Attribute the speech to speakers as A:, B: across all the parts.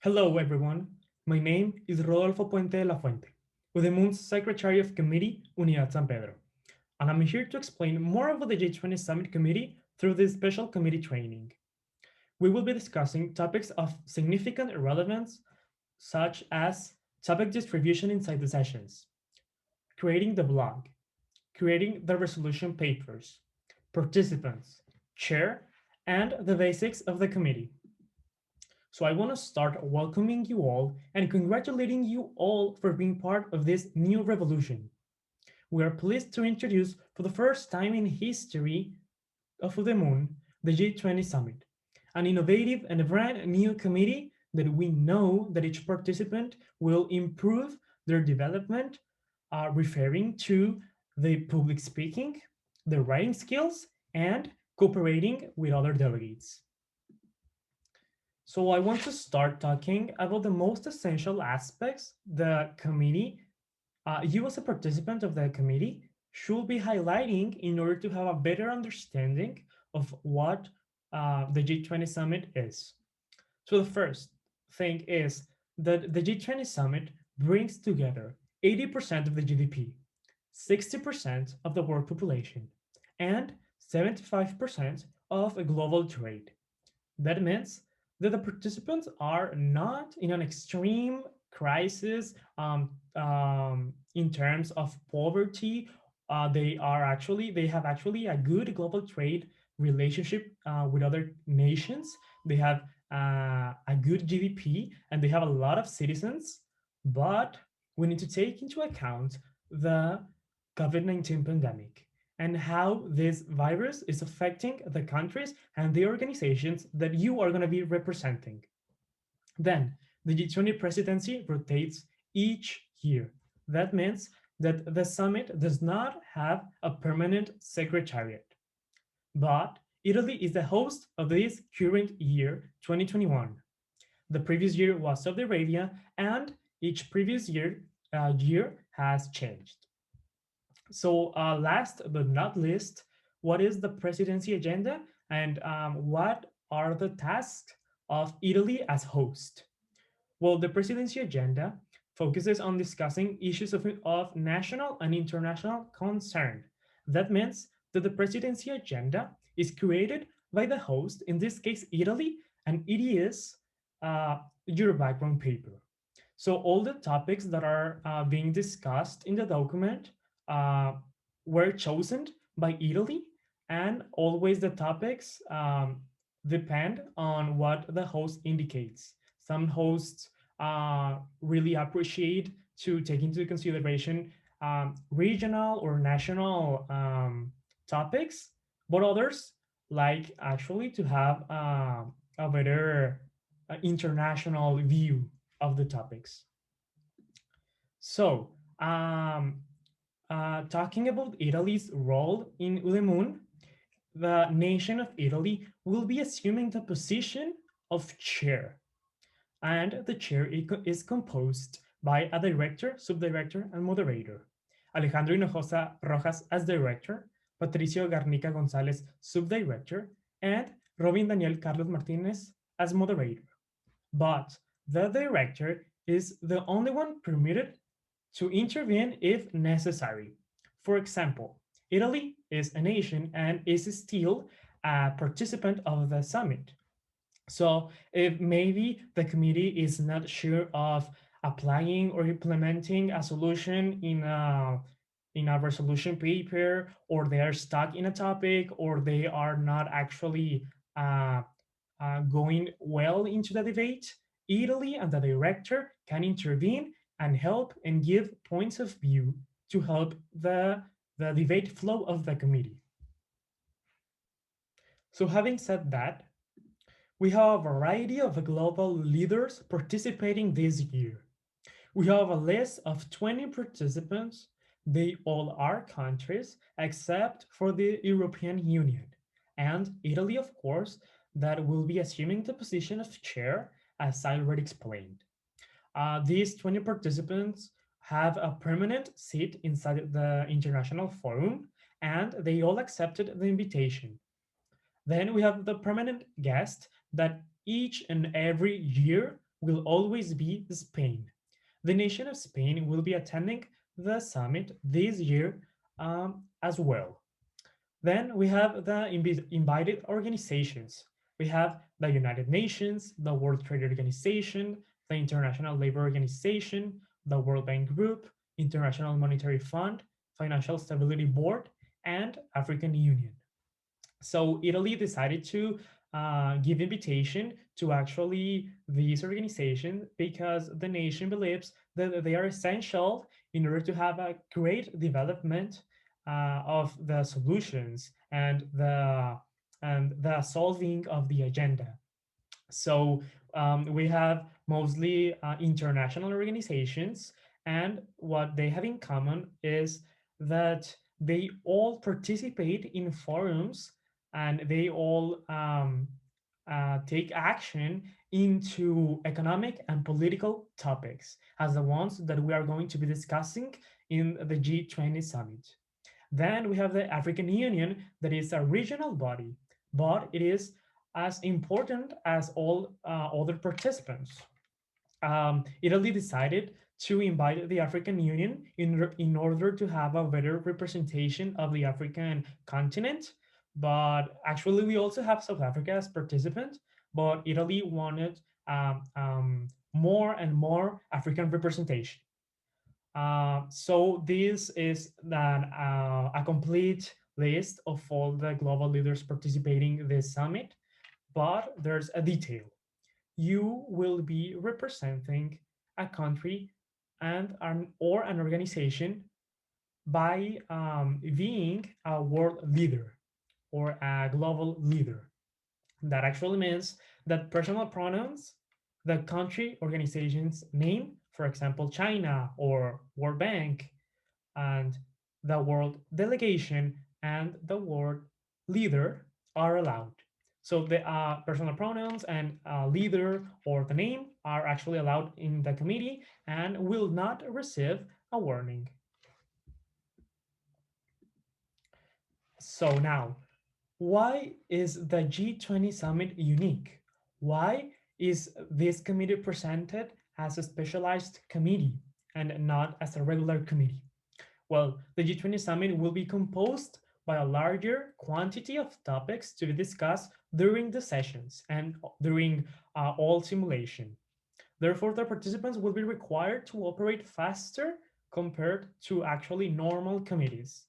A: Hello, everyone. My name is Rodolfo Puente de la Fuente, Udemun's Secretary of Committee, Unidad San Pedro, and I'm here to explain more about the G20 Summit Committee through this special committee training. We will be discussing topics of significant relevance, such as topic distribution inside the sessions, creating the blog, creating the resolution papers, participants, chair, and the basics of the committee. So I want to start welcoming you all and congratulating you all for being part of this new revolution. We are pleased to introduce for the first time in history of Udemun, the G20 Summit, an innovative and a brand new committee that we know that each participant will improve their development, referring to the public speaking, the writing skills, and cooperating with other delegates. So I want to start talking about the most essential aspects the committee, you as a participant of the committee, should be highlighting in order to have a better understanding of what the G20 summit is. So the first thing is that the G20 summit brings together 80% of the GDP, 60% of the world population, and 75% of global trade. That means that the participants are not in an extreme crisis in terms of poverty. They have actually a good global trade relationship with other nations. They have a good GDP and they have a lot of citizens, but we need to take into account the COVID-19 pandemic and how this virus is affecting the countries and the organizations that you are going to be representing. Then the G20 presidency rotates each year. That means that the summit does not have a permanent secretariat, but Italy is the host of this current year, 2021. The previous year was Saudi Arabia, and each previous year has changed. So, last but not least, what is the presidency agenda and what are the tasks of Italy as host? Well, the presidency agenda focuses on discussing issues of national and international concern. That means that the presidency agenda is created by the host, in this case, Italy, and it is your background paper. So all the topics that are being discussed in the document uh, were chosen by Italy, and always the topics depend on what the host indicates. Some hosts really appreciate to take into consideration regional or national topics, but others like actually to have a better international view of the topics. So, talking about Italy's role in Udemun, the nation of Italy will be assuming the position of chair, and the chair is composed by a director, subdirector, and moderator. Alejandro Hinojosa Rojas as director, Patricio Garnica Gonzalez, subdirector, and Robin Daniel Carlos Martinez as moderator. But the director is the only one permitted to intervene if necessary. For example, Italy is a nation and is still a participant of the summit. So if maybe the committee is not sure of applying or implementing a solution in a resolution paper, or they are stuck in a topic, or they are not actually uh, going well into the debate, Italy and the director can intervene and help and give points of view to help the debate flow of the committee. So having said that, we have a variety of global leaders participating this year. We have a list of 20 participants. They all are countries except for the European Union and Italy, of course, that will be assuming the position of chair, as I already explained. These 20 participants have a permanent seat inside the international forum, and they all accepted the invitation. Then we have the permanent guest that each and every year will always be Spain. The nation of Spain will be attending the summit this year as well. Then we have the invited organizations. We have the United Nations, the World Trade Organization, the International Labor Organization, the World Bank Group, International Monetary Fund, Financial Stability Board, and African Union. So Italy decided to give invitation to actually these organizations because the nation believes that they are essential in order to have a great development of the solutions and the solving of the agenda. So we have mostly international organizations, and what they have in common is that they all participate in forums and they all take action into economic and political topics as the ones that we are going to be discussing in the G20 summit. Then we have the African Union, that is a regional body, but it is as important as all other participants. Italy decided to invite the African Union in order to have a better representation of the African continent. But actually, we also have South Africa as participant, but Italy wanted more and more African representation. So this is a complete list of all the global leaders participating in this summit, but there's a detail. You will be representing a country or an organization by being a world leader or a global leader. That actually means that personal pronouns, the country organization's name, for example, China or World Bank, and the word delegation and the word leader are allowed. So the personal pronouns and leader or the name are actually allowed in the committee and will not receive a warning. So now, why is the G20 summit unique? Why is this committee presented as a specialized committee and not as a regular committee? Well, the G20 summit will be composed by a larger quantity of topics to be discussed during the sessions and during all simulation. Therefore, the participants will be required to operate faster compared to actually normal committees.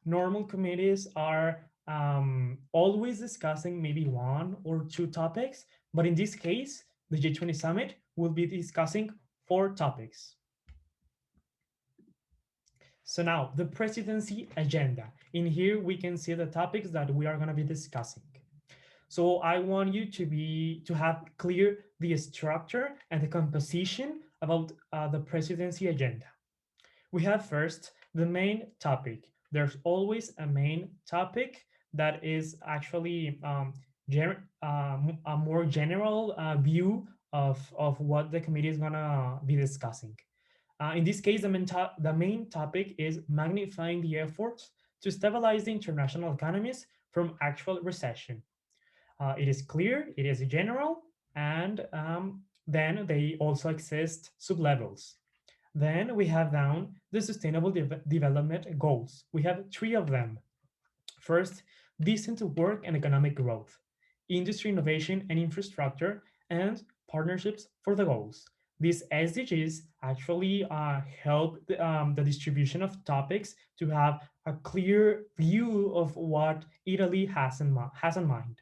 A: Normal committees are always discussing maybe one or two topics, but in this case, the G20 summit will be discussing 4 topics. So now the presidency agenda. In here, we can see the topics that we are going to be discussing. So I want you to have clear the structure and the composition about the presidency agenda. We have first the main topic. There's always a main topic that is actually a more general view of what the committee is going to be discussing. In this case, the main topic is magnifying the efforts to stabilize the international economies from actual recession. It is clear, it is general, and then they also exist sublevels. Then we have down the Sustainable Development Goals. We have 3 of them. First, decent work and economic growth, industry innovation and infrastructure, and partnerships for the goals. These SDGs actually help the distribution of topics to have a clear view of what Italy has in mind.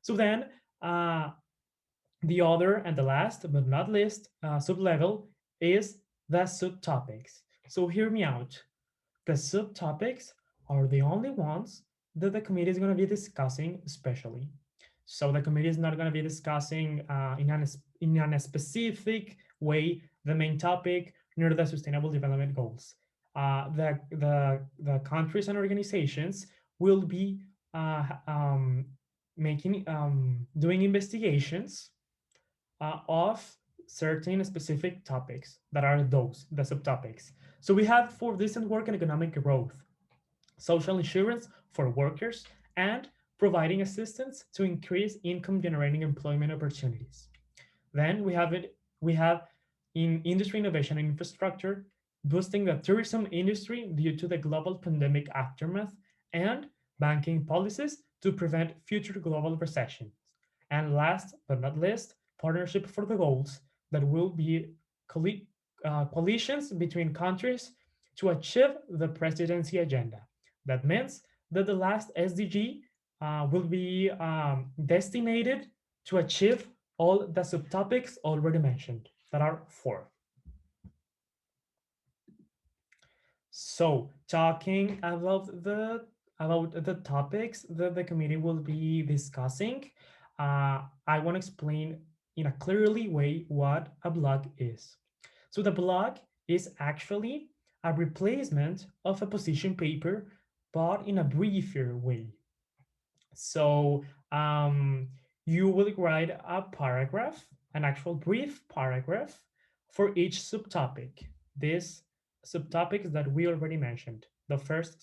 A: So then, the other and the last but not least sublevel is the subtopics. So hear me out. The subtopics are the only ones that the committee is going to be discussing especially. So the committee is not going to be discussing in a specific way the main topic nor the sustainable development goals. The countries and organizations will be doing investigations of certain specific topics that are the subtopics. So we have for decent work and economic growth, social insurance for workers, and providing assistance to increase income generating employment opportunities. Then we have in industry innovation and infrastructure, boosting the tourism industry due to the global pandemic aftermath, and banking policies to prevent future global recessions. And last but not least, partnership for the goals that will be coalitions between countries to achieve the presidency agenda. That means that the last SDG will be destinated to achieve all the subtopics already mentioned, that are four. So, talking about the topics that the committee will be discussing, I want to explain in a clearly way what a blog is. So, the blog is actually a replacement of a position paper, but in a briefer way. So you will write a paragraph, an actual brief paragraph for each subtopic. These subtopics that we already mentioned, the first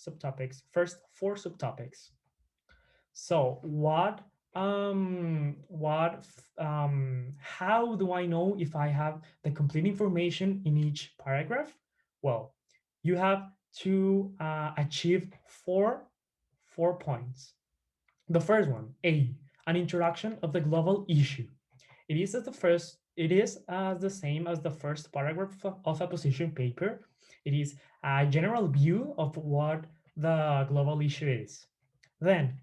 A: four subtopics. So how do I know if I have the complete information in each paragraph? Well, you have to achieve four points. The first one, A, an introduction of the global issue. It is as the same as the first paragraph of a position paper. It is a general view of what the global issue is. Then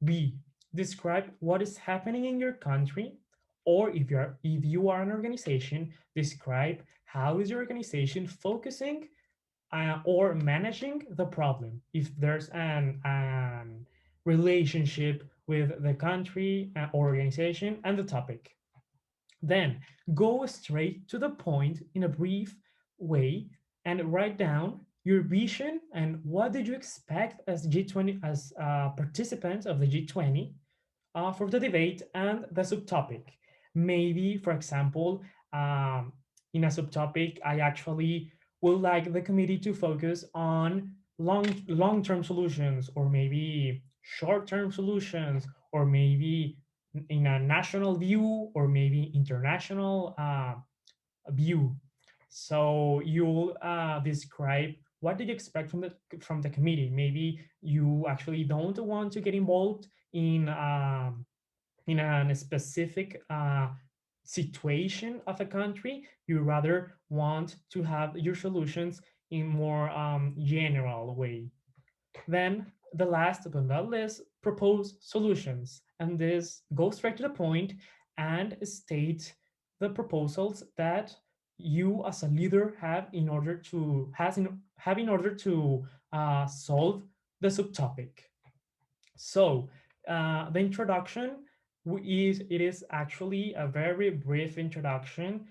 A: B, describe what is happening in your country, or if you are an organization, describe how is your organization focusing or managing the problem. If there's an relationship with the country or organization and the topic. Then go straight to the point in a brief way and write down your vision and what did you expect as G20 as participants of the G20 for the debate and the subtopic. Maybe, for example, in a subtopic, I actually would like the committee to focus on long-term solutions, or maybe short-term solutions, or maybe in a national view, or maybe international view. So you'll describe what did you expect from the committee. Maybe you actually don't want to get involved in a specific situation of a country. You rather want to have your solutions in more general way. Then the last but not least, propose solutions. And this goes straight to the point and state the proposals that you as a leader have in order to solve the subtopic. So the introduction is actually a very brief introduction.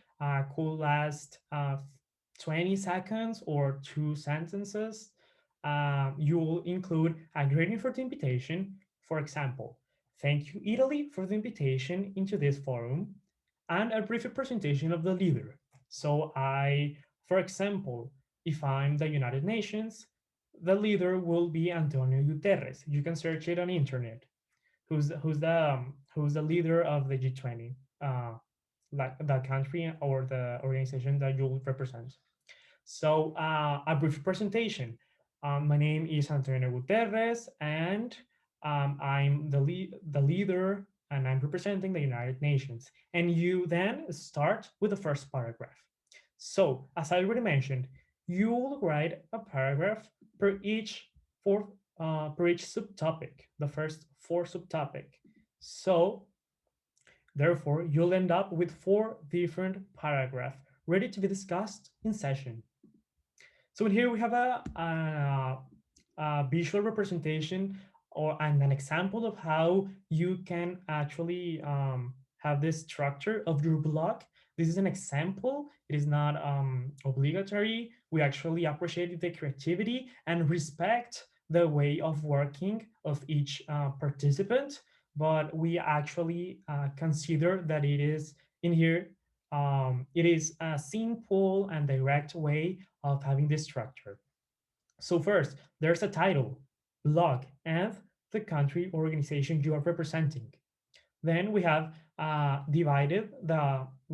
A: Could last 20 seconds or two sentences. You will include a greeting for the invitation. For example, thank you, Italy, for the invitation into this forum, and a brief presentation of the leader. So for example, if I'm the United Nations, the leader will be Antonio Guterres. You can search it on internet. Who's the leader of the G20, like the country or the organization that you'll represent. So a brief presentation. My name is Antonio Guterres, and I'm the leader, and I'm representing the United Nations. And you then start with the first paragraph. So, as I already mentioned, you will write a paragraph per each subtopic, the first four subtopic. So, therefore, you'll end up with four different paragraphs ready to be discussed in session. So here we have a visual representation or an example of how you can actually have this structure of your blog. This is an example. It is not obligatory. We actually appreciate the creativity and respect the way of working of each participant, but we actually consider that it is in here. It is a simple and direct way of having this structure. So first, there's a title, blog, and the country or organization you are representing. Then we have divided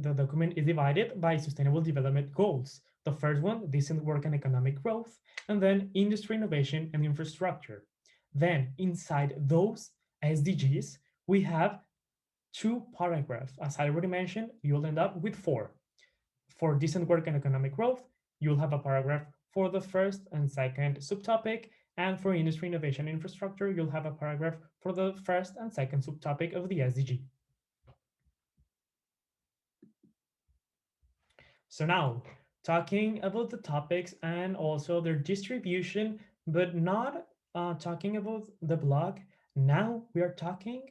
A: the document is divided by Sustainable Development Goals. The first one, decent work and economic growth, and then industry, innovation, and infrastructure. Then, inside those SDGs, we have two paragraphs. As I already mentioned, you'll end up with four. For decent work and economic growth, you'll have a paragraph for the first and second subtopic, and for industry, innovation, and infrastructure, you'll have a paragraph for the first and second subtopic of the SDG. So now, talking about the topics and also their distribution, but not talking about the blog. Now we are talking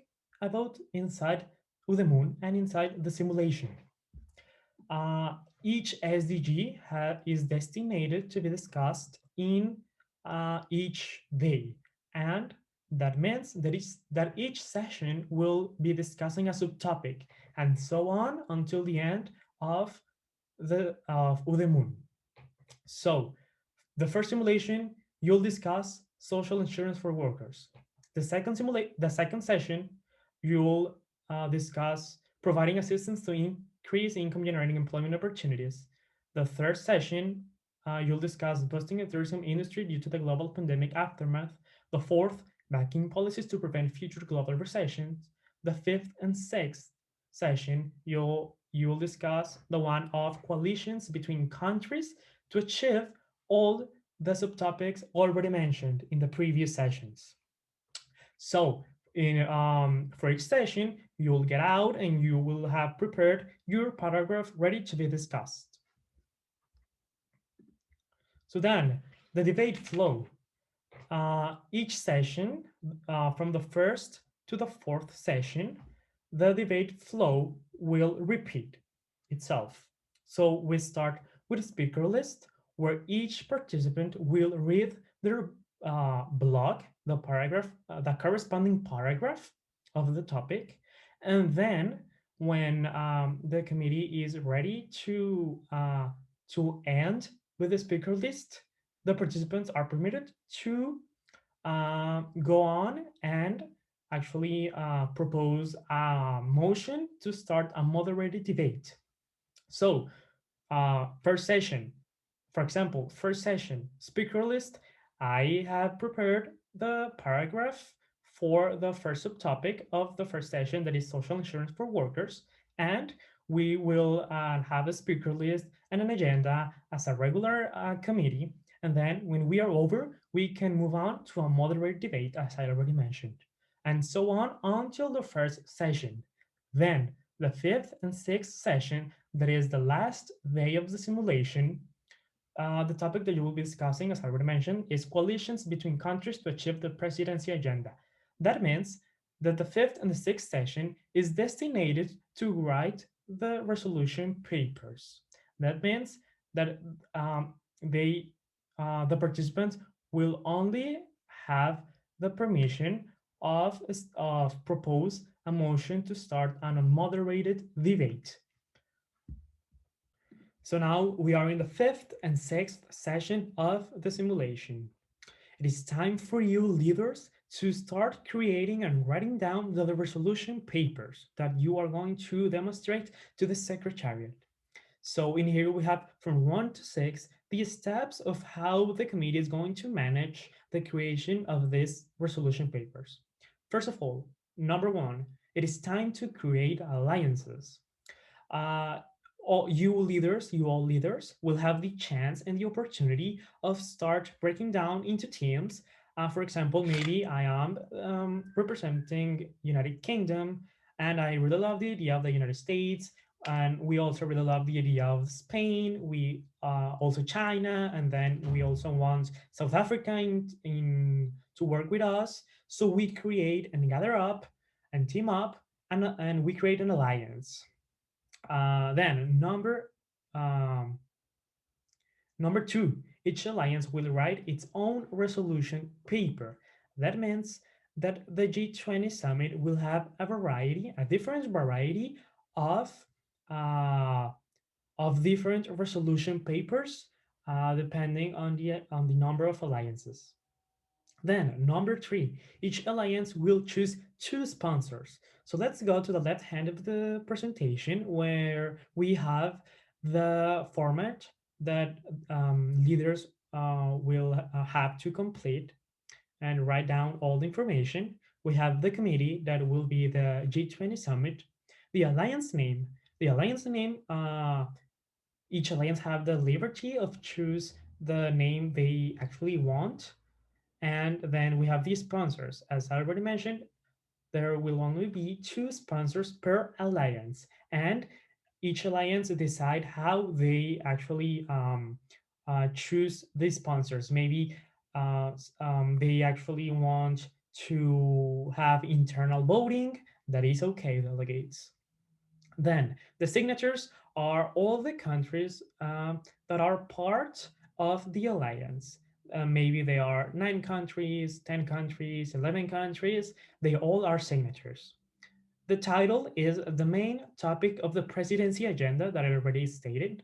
A: about inside Udemun and inside the simulation. Uh, each SDG is designated to be discussed in each day, and that means that each session will be discussing a subtopic, and so on until the end of Udemun. So the first simulation, you'll discuss social insurance for workers. The second session, you'll discuss providing assistance to increase income generating employment opportunities. The third session, you'll discuss boosting the tourism industry due to the global pandemic aftermath. The fourth, backing policies to prevent future global recessions. The fifth and sixth session, you'll discuss the one of coalitions between countries to achieve all the subtopics already mentioned in the previous sessions. So for each session, you'll get out and you will have prepared your paragraph ready to be discussed. So then, the debate flow. Each session, from the first to the fourth session, the debate flow will repeat itself. So we start with a speaker list where each participant will read their blog, the paragraph, the corresponding paragraph of the topic. And then when the committee is ready to end with the speaker list, the participants are permitted to go on and actually propose a motion to start a moderated debate. So, first session, for example, first session, speaker list, I have prepared the paragraph for the first subtopic of the first session, that is social insurance for workers. And we will have a speaker list and an agenda as a regular committee. And then when we are over, we can move on to a moderate debate, as I already mentioned, and so on until the first session. Then the fifth and sixth session, that is the last day of the simulation, the topic that you will be discussing, as I already mentioned, is coalitions between countries to achieve the Presidency Agenda. That means that the fifth and the sixth session is designated to write the resolution papers. That means that the participants will only have the permission of propose a motion to start an unmoderated debate. So now we are in the fifth and sixth session of the simulation. It is time for you leaders to start creating and writing down the resolution papers that you are going to demonstrate to the secretariat. So in here we have from 1 to 6 the steps of how the committee is going to manage the creation of these resolution papers. First of all, number 1, it is time to create alliances. Uh, you all leaders will have the chance and the opportunity of start breaking down into teams. For example, maybe I am representing United Kingdom, and I really love the idea of the United States, and we also really love the idea of Spain. We also China, and then we also want South Africa to work with us. So we create and gather up and team up, and we create an alliance. Then number 2, each alliance will write its own resolution paper. That means that the G20 summit will have a different variety of uh, different resolution papers, depending on the number of alliances. Then, number three, each alliance will choose two sponsors. So let's go to the left hand of the presentation where we have the format that leaders will have to complete and write down all the information. We have the committee that will be the G20 summit, the alliance name. The alliance name, each alliance have the liberty of choose the name they actually want. And then we have the sponsors. As I already mentioned, there will only be two sponsors per alliance, and each alliance decide how they actually choose the sponsors. Maybe they actually want to have internal voting. That is okay, delegates. Then the signatures are all the countries that are part of the alliance. Maybe they are 9 countries, 10 countries, 11 countries. They all are signatures. The title is the main topic of the presidency agenda that I already stated.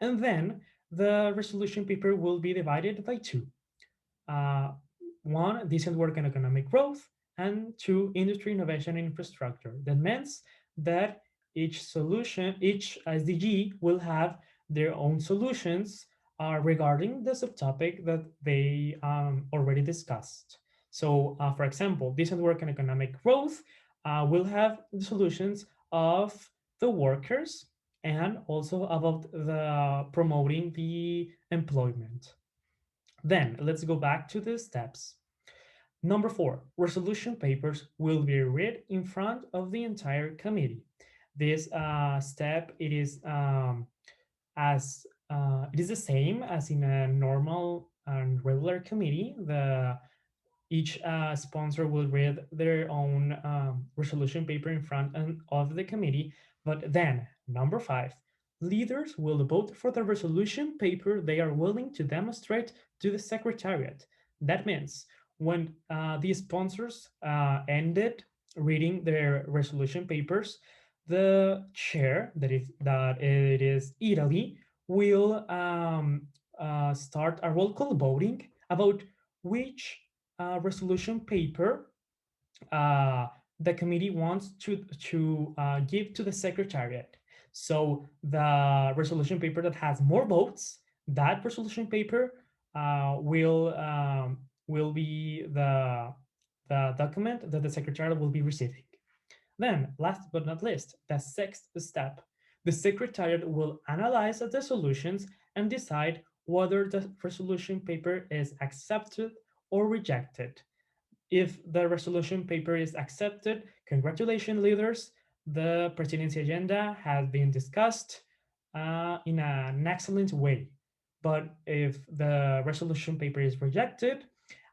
A: And then the resolution paper will be divided by two. Uh, one, decent work and economic growth, and two, industry, innovation, and infrastructure. That means that each SDG will have their own solutions regarding the subtopic that they already discussed. So, for example, decent work and economic growth will have the solutions of the workers and also about the promoting the employment. Then let's go back to the steps. Number four, resolution papers will be read in front of the entire committee. This step, it is the same as in a normal and regular committee. The Each sponsor will read their own resolution paper in front of the committee. But then, number five, leaders will vote for the resolution paper they are willing to demonstrate to the secretariat. That means when the sponsors ended reading their resolution papers, the chair, that it is Italy, will start a roll call voting about which resolution paper uh, the committee wants to give to the secretariat. So the resolution paper that has more votes, that resolution paper will be the document that the secretariat will be receiving. Then, last but not least, the sixth step. The secretariat will analyze the solutions and decide whether the resolution paper is accepted or rejected. If the resolution paper is accepted, congratulations, leaders. The presidency agenda has been discussed in an excellent way. But if the resolution paper is rejected,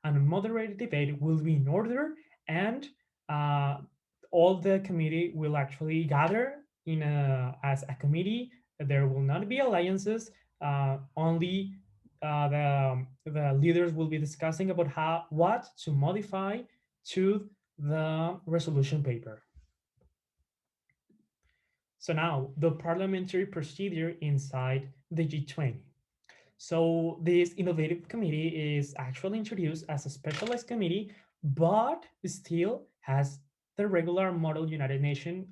A: a moderated debate will be in order, and uh, all the committee will actually gather as a committee. There will not be alliances. Only the leaders will be discussing about what to modify to the resolution paper. So now the parliamentary procedure inside the G20. So this innovative committee is actually introduced as a specialized committee, but still has the regular model United Nations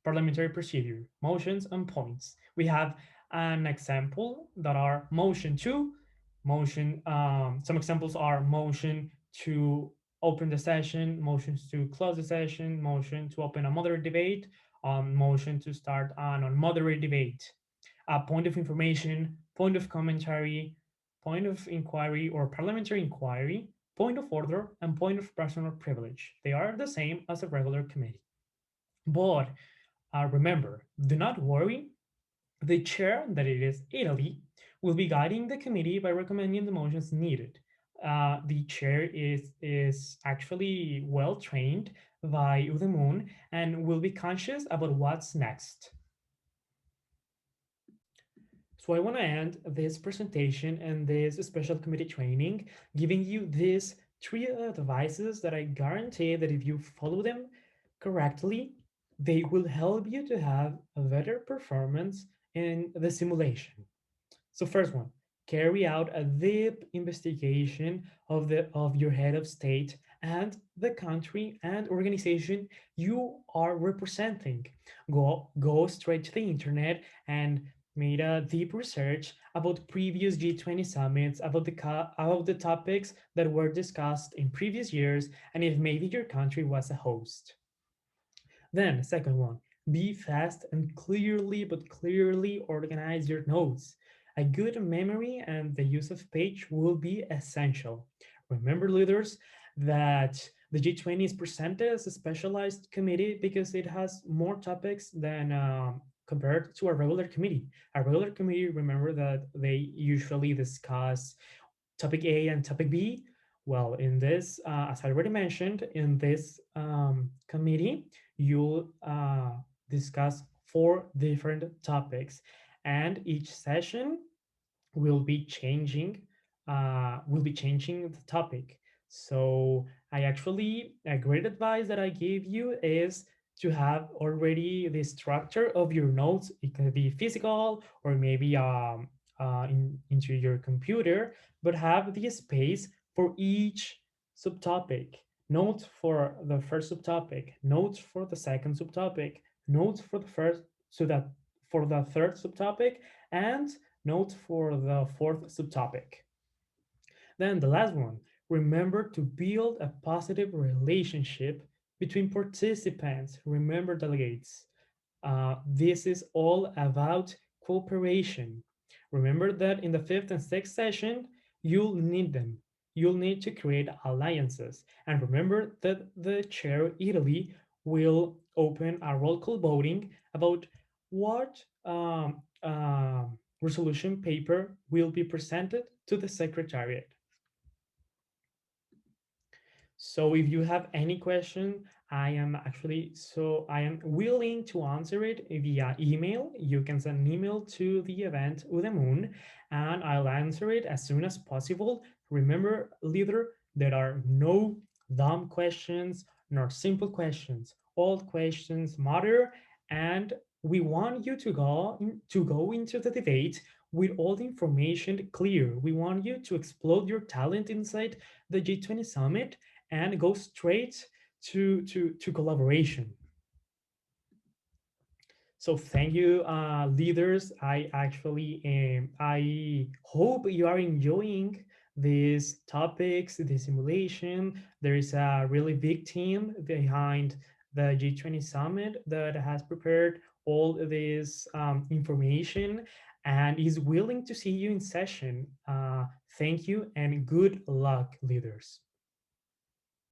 A: parliamentary procedure, motions and points. We have an example that are motion two, some examples are motion to open the session, motions to close the session, motion to open a moderate debate, motion to start an unmoderate debate, a point of information, point of commentary, point of inquiry or parliamentary inquiry, point of order, and point of personal privilege. They are the same as a regular committee. But remember, do not worry. The chair, that it is Italy, will be guiding the committee by recommending the motions needed. The chair is actually well trained by Udemun and will be conscious about what's next. So I want to end this presentation and this special committee training giving you these three advices that I guarantee that if you follow them correctly, they will help you to have a better performance in the simulation. So first one, Carry out a deep investigation of your head of state and the country and organization you are representing. Go straight to the internet and made a deep research about previous G20 summits, about the topics that were discussed in previous years, and if maybe your country was a host. Then, second one, be fast and clearly organize your notes. A good memory and the use of page will be essential. Remember, leaders, that the G20 is presented as a specialized committee because it has more topics than compared to a regular committee. A regular committee, remember that they usually discuss topic A and topic B. Well, in this, as I already mentioned, in this committee, you'll discuss four different topics, and each session will be changing the topic. So I actually, a great advice that I gave you is to have already the structure of your notes. It can be physical or maybe into your computer, but have the space for each subtopic. Notes for the first subtopic, notes for the second subtopic, notes for the first, so that for the third subtopic, and note for the fourth subtopic. Then the last one, remember to build a positive relationship between participants. Remember, delegates, this is all about cooperation. Remember that in the fifth and sixth session, you'll need them. You'll need to create alliances. And remember that the chair, Italy, will open a roll call voting about what resolution paper will be presented to the Secretariat. So if you have any question, I am willing to answer it via email. You can send an email to the event Udemun, and I'll answer it as soon as possible. Remember, leader, there are no dumb questions nor simple questions. All questions matter, and we want you to go into the debate with all the information clear. We want you to explode your talent inside the G20 summit and go straight to collaboration. So thank you, leaders. I hope you are enjoying these topics, the simulation. There is a really big team behind the G20 summit that has prepared all this information and is willing to see you in session. Thank you and good luck, leaders.